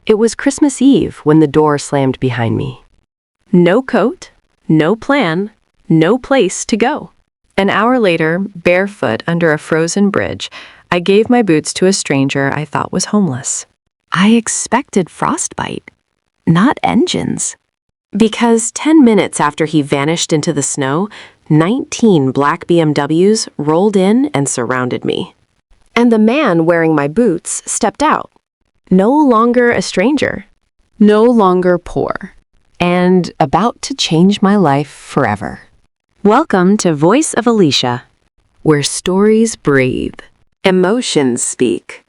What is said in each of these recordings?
It was Christmas Eve when the door slammed behind me. No coat, no plan, no place to go. An hour later, barefoot under a frozen bridge, I gave my boots to a stranger I thought was homeless. I expected frostbite, not engines. Because 10 minutes after he vanished into the snow, 19 black BMWs rolled in and surrounded me. And the man wearing my boots stepped out. No longer a stranger, no longer poor, and about to change my life forever. Welcome to Voice of Alicia, where stories breathe, emotions speak,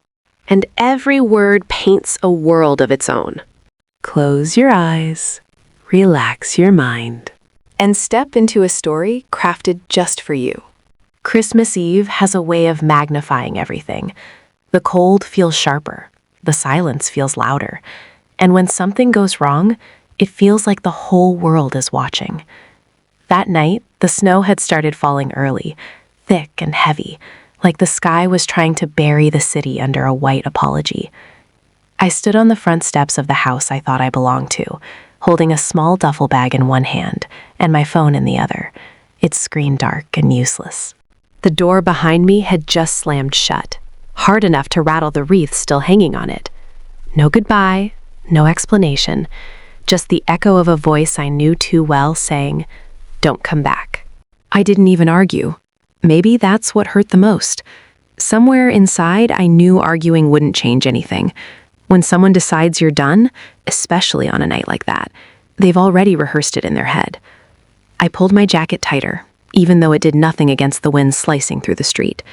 and every word paints a world of its own. Close your eyes, relax your mind, and step into a story crafted just for you. Christmas Eve has a way of magnifying everything. The cold feels sharper. The silence feels louder, and when something goes wrong, it feels like the whole world is watching. That night, the snow had started falling early, thick and heavy, like the sky was trying to bury the city under a white apology. I stood on the front steps of the house I thought I belonged to, holding a small duffel bag in one hand and my phone in the other, its screen dark and useless. The door behind me had just slammed shut, hard enough to rattle the wreath still hanging on it. No goodbye, no explanation, just the echo of a voice I knew too well saying, "Don't come back." I didn't even argue. Maybe that's what hurt the most. Somewhere inside, I knew arguing wouldn't change anything. When someone decides you're done, especially on a night like that, they've already rehearsed it in their head. I pulled my jacket tighter, even though it did nothing against the wind slicing through the street.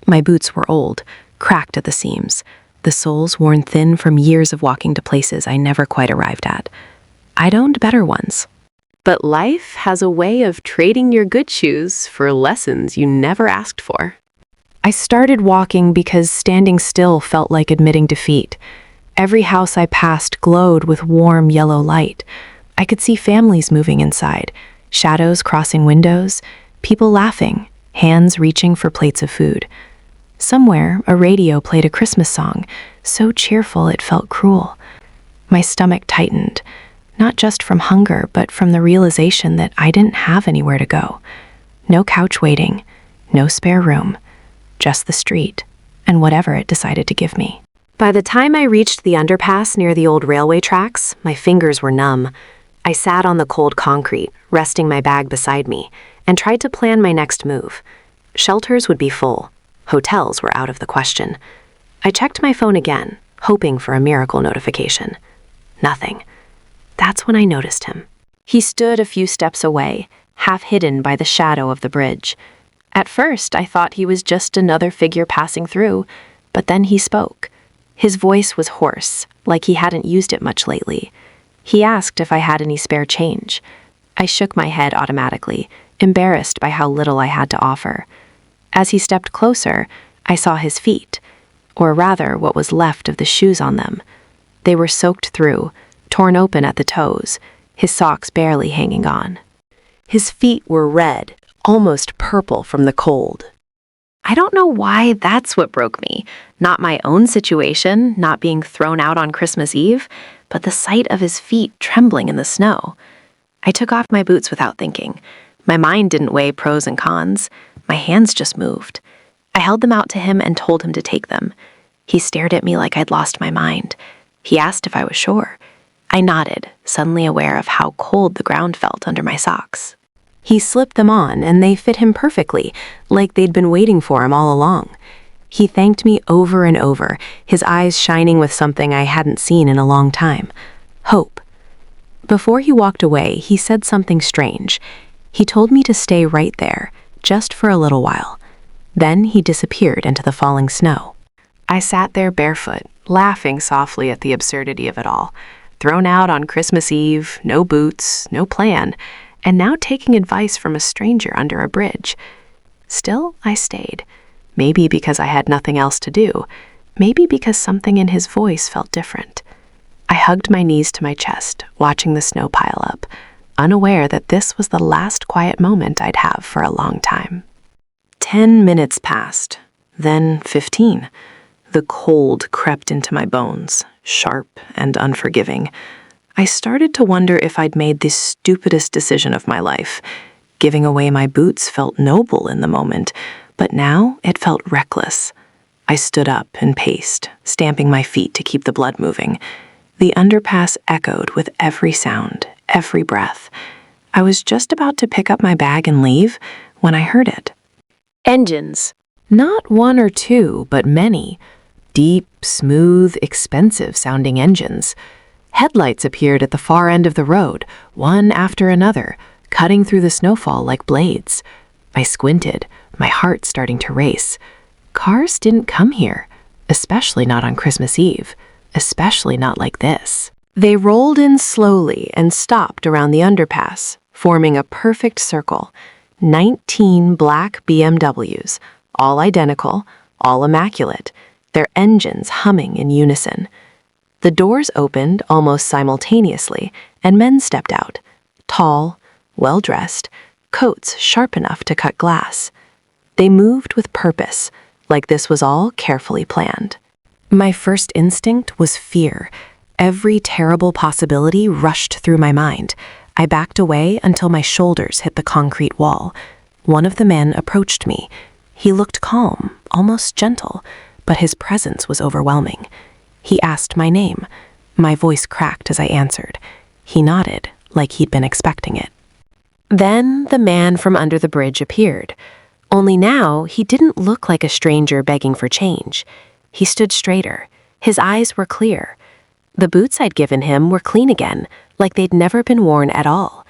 My boots were old, cracked at the seams, the soles worn thin from years of walking to places I never quite arrived at. I'd owned better ones. But life has a way of trading your good shoes for lessons you never asked for. I started walking because standing still felt like admitting defeat. Every house I passed glowed with warm yellow light. I could see families moving inside, shadows crossing windows, people laughing, hands reaching for plates of food. Somewhere, a radio played a Christmas song, so cheerful it felt cruel. My stomach tightened, not just from hunger, but from the realization that I didn't have anywhere to go. No couch waiting, no spare room, just the street, and whatever it decided to give me. By the time I reached the underpass near the old railway tracks, my fingers were numb. I sat on the cold concrete, resting my bag beside me, and tried to plan my next move. Shelters would be full. Hotels were out of the question. I checked my phone again, hoping for a miracle notification. Nothing. That's when I noticed him. He stood a few steps away, half hidden by the shadow of the bridge. At first, I thought he was just another figure passing through, but then he spoke. His voice was hoarse, like he hadn't used it much lately. He asked if I had any spare change. I shook my head automatically, embarrassed by how little I had to offer. As he stepped closer, I saw his feet, or rather what was left of the shoes on them. They were soaked through, torn open at the toes, his socks barely hanging on. His feet were red, almost purple from the cold. I don't know why that's what broke me. Not my own situation, not being thrown out on Christmas Eve, but the sight of his feet trembling in the snow. I took off my boots without thinking. My mind didn't weigh pros and cons. My hands just moved. I held them out to him and told him to take them. He stared at me like I'd lost my mind. He asked if I was sure. I nodded, suddenly aware of how cold the ground felt under my socks. He slipped them on, and they fit him perfectly, like they'd been waiting for him all along. He thanked me over and over, his eyes shining with something I hadn't seen in a long time. Hope. Before he walked away, he said something strange. He told me to stay right there, just for a little while. Then he disappeared into the falling snow. I sat there barefoot, laughing softly at the absurdity of it all. Thrown out on Christmas Eve, no boots, no plan, and now taking advice from a stranger under a bridge. Still, I stayed. Maybe because I had nothing else to do. Maybe because something in his voice felt different. I hugged my knees to my chest, watching the snow pile up, unaware that this was the last quiet moment I'd have for a long time. 10 minutes passed, then 15. The cold crept into my bones, sharp and unforgiving. I started to wonder if I'd made the stupidest decision of my life. Giving away my boots felt noble in the moment, but now it felt reckless. I stood up and paced, stamping my feet to keep the blood moving. The underpass echoed with every sound, every breath. I was just about to pick up my bag and leave when I heard it. Engines. Not one or two, but many. Deep, smooth, expensive-sounding engines. Headlights appeared at the far end of the road, one after another, cutting through the snowfall like blades. I squinted, my heart starting to race. Cars didn't come here, especially not on Christmas Eve, especially not like this. They rolled in slowly and stopped around the underpass, forming a perfect circle. 19 black BMWs, all identical, all immaculate, their engines humming in unison. The doors opened almost simultaneously, and men stepped out, tall, well-dressed, coats sharp enough to cut glass. They moved with purpose, like this was all carefully planned. My first instinct was fear. Every terrible possibility rushed through my mind. I backed away until my shoulders hit the concrete wall. One of the men approached me. He looked calm, almost gentle, but his presence was overwhelming. He asked my name. My voice cracked as I answered. He nodded, like he'd been expecting it. Then the man from under the bridge appeared. Only now, he didn't look like a stranger begging for change. He stood straighter. His eyes were clear. The boots I'd given him were clean again, like they'd never been worn at all.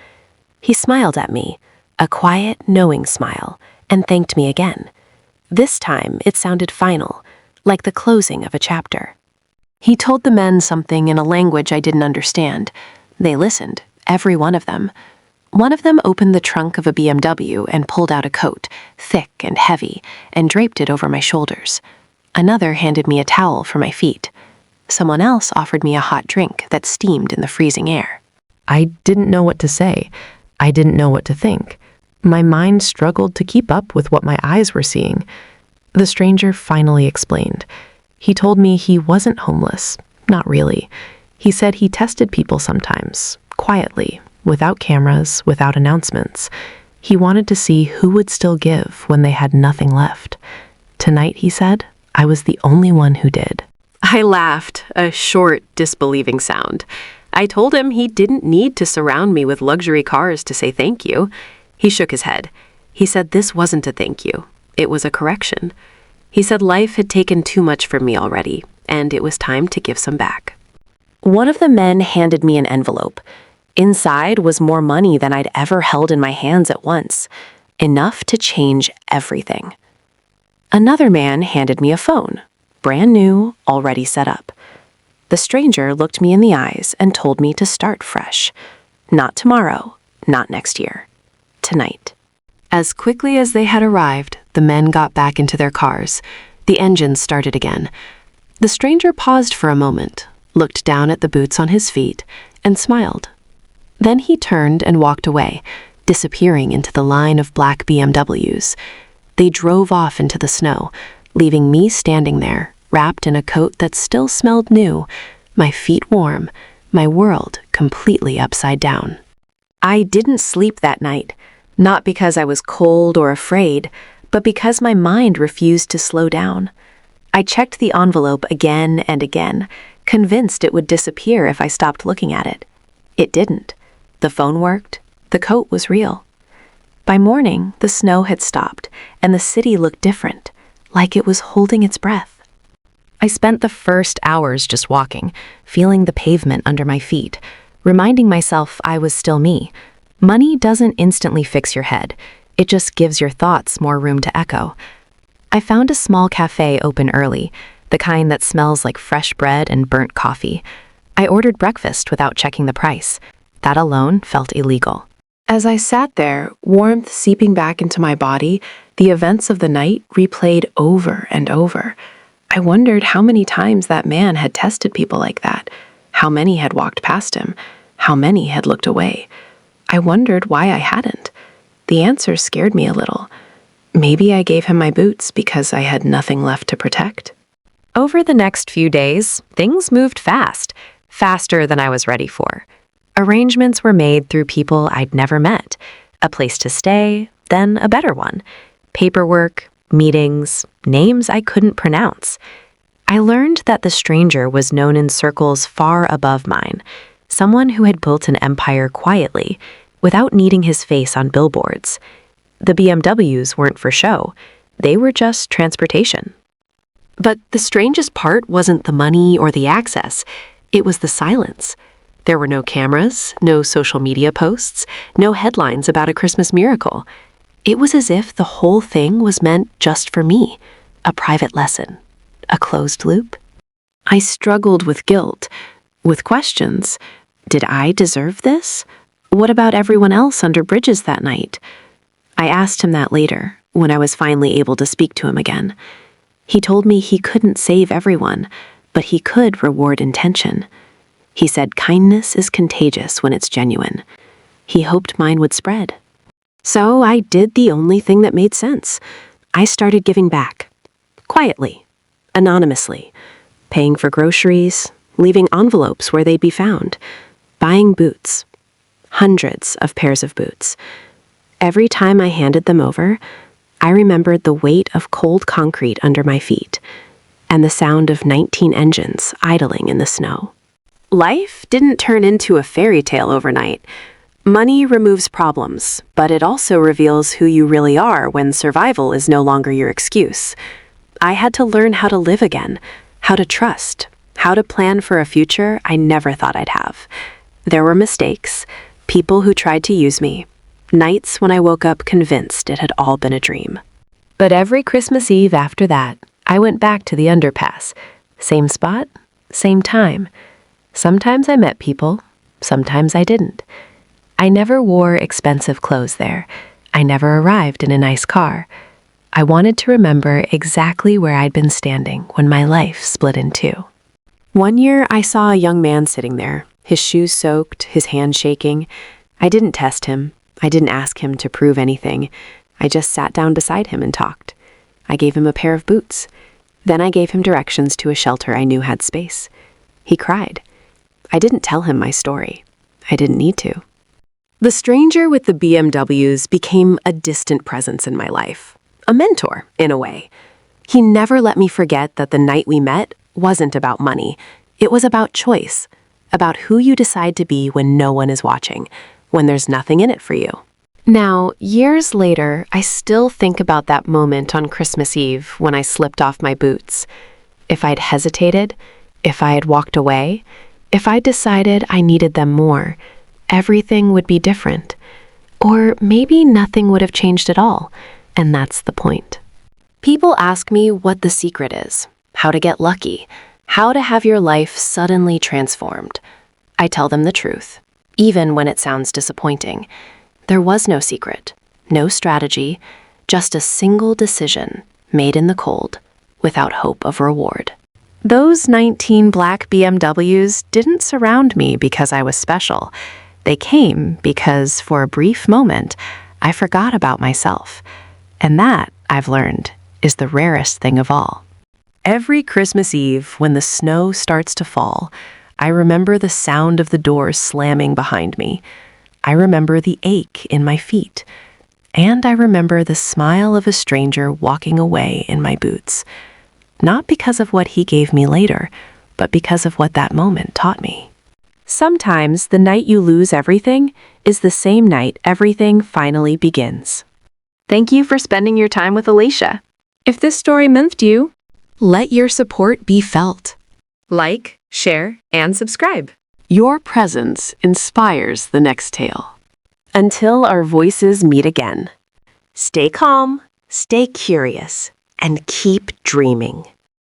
He smiled at me, a quiet, knowing smile, and thanked me again. This time, it sounded final, like the closing of a chapter. He told the men something in a language I didn't understand. They listened, every one of them. One of them opened the trunk of a BMW and pulled out a coat, thick and heavy, and draped it over my shoulders. Another handed me a towel for my feet. Someone else offered me a hot drink that steamed in the freezing air. I didn't know what to say. I didn't know what to think. My mind struggled to keep up with what my eyes were seeing. The stranger finally explained. He told me he wasn't homeless. Not really. He said he tested people sometimes, quietly, without cameras, without announcements. He wanted to see who would still give when they had nothing left. Tonight, he said, I was the only one who did. I laughed, a short, disbelieving sound. I told him he didn't need to surround me with luxury cars to say thank you. He shook his head. He said this wasn't a thank you. It was a correction. He said life had taken too much from me already, and it was time to give some back. One of the men handed me an envelope. Inside was more money than I'd ever held in my hands at once, enough to change everything. Another man handed me a phone, brand new, already set up. The stranger looked me in the eyes and told me to start fresh. Not tomorrow, not next year. Tonight. As quickly as they had arrived, the men got back into their cars. The engines started again. The stranger paused for a moment, looked down at the boots on his feet, and smiled. Then he turned and walked away, disappearing into the line of black BMWs. They drove off into the snow, leaving me standing there, wrapped in a coat that still smelled new, my feet warm, my world completely upside down. I didn't sleep that night, not because I was cold or afraid, but because my mind refused to slow down. I checked the envelope again and again, convinced it would disappear if I stopped looking at it. It didn't. The phone worked. The coat was real. By morning, the snow had stopped, and the city looked different, like it was holding its breath. I spent the first hours just walking, feeling the pavement under my feet, reminding myself I was still me. Money doesn't instantly fix your head. It just gives your thoughts more room to echo. I found a small cafe open early, the kind that smells like fresh bread and burnt coffee. I ordered breakfast without checking the price. That alone felt illegal. As I sat there, warmth seeping back into my body, the events of the night replayed over and over. I wondered how many times that man had tested people like that, how many had walked past him, how many had looked away. I wondered why I hadn't. The answer scared me a little. Maybe I gave him my boots because I had nothing left to protect. Over the next few days, things moved fast, faster than I was ready for. Arrangements were made through people I'd never met, a place to stay, then a better one, paperwork, meetings, names I couldn't pronounce. I learned that the stranger was known in circles far above mine, someone who had built an empire quietly, without needing his face on billboards. The BMWs weren't for show. They were just transportation. But the strangest part wasn't the money or the access. It was the silence. There were no cameras, no social media posts, no headlines about a Christmas miracle. It was as if the whole thing was meant just for me, a private lesson, a closed loop. I struggled with guilt, with questions. Did I deserve this? What about everyone else under bridges that night? I asked him that later, when I was finally able to speak to him again. He told me he couldn't save everyone, but he could reward intention. He said kindness is contagious when it's genuine. He hoped mine would spread. So I did the only thing that made sense. I started giving back. Quietly, anonymously, paying for groceries, leaving envelopes where they'd be found, buying boots. Hundreds of pairs of boots. Every time I handed them over, I remembered the weight of cold concrete under my feet and the sound of 19 engines idling in the snow. Life didn't turn into a fairy tale overnight. Money removes problems, but it also reveals who you really are when survival is no longer your excuse. I had to learn how to live again, how to trust, how to plan for a future I never thought I'd have. There were mistakes, people who tried to use me, nights when I woke up convinced it had all been a dream. But every Christmas Eve after that, I went back to the underpass. Same spot, same time. Sometimes I met people, sometimes I didn't. I never wore expensive clothes there. I never arrived in a nice car. I wanted to remember exactly where I'd been standing when my life split in two. One year, I saw a young man sitting there, his shoes soaked, his hand shaking. I didn't test him. I didn't ask him to prove anything. I just sat down beside him and talked. I gave him a pair of boots. Then I gave him directions to a shelter I knew had space. He cried. I didn't tell him my story. I didn't need to. The stranger with the BMWs became a distant presence in my life. A mentor, in a way. He never let me forget that the night we met wasn't about money. It was about choice, about who you decide to be when no one is watching, when there's nothing in it for you. Now, years later, I still think about that moment on Christmas Eve when I slipped off my boots. If I'd hesitated, if I had walked away, if I'd decided I needed them more, everything would be different. Or maybe nothing would have changed at all, and that's the point. People ask me what the secret is, how to get lucky, how to have your life suddenly transformed. I tell them the truth, even when it sounds disappointing. There was no secret, no strategy, just a single decision made in the cold, without hope of reward. Those 19 black BMWs didn't surround me because I was special. They came because, for a brief moment, I forgot about myself. And that, I've learned, is the rarest thing of all. Every Christmas Eve, when the snow starts to fall, I remember the sound of the doors slamming behind me. I remember the ache in my feet. And I remember the smile of a stranger walking away in my boots. Not because of what he gave me later, but because of what that moment taught me. Sometimes the night you lose everything is the same night everything finally begins. Thank you for spending your time with Alicia. If this story moved you, let your support be felt. Like, share, and subscribe. Your presence inspires the next tale. Until our voices meet again, stay calm, stay curious, and keep dreaming.